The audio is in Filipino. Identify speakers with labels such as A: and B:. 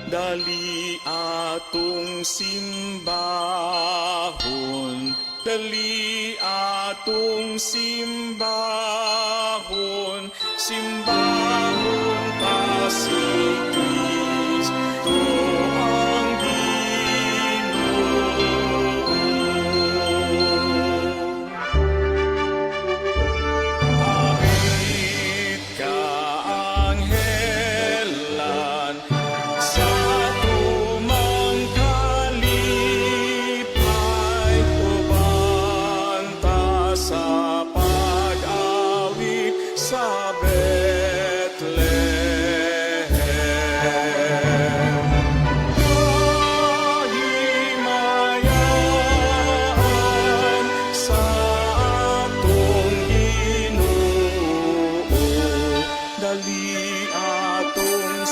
A: dali atong simbahon, dali atong simbahon, simbahon ka si Kristo ang Ginoo. Awit ka anghelan sa tumang kalipay, ubanta sa pag-awit sa Bethlehem. Kahimayaan sa atong Ginoo, dali atong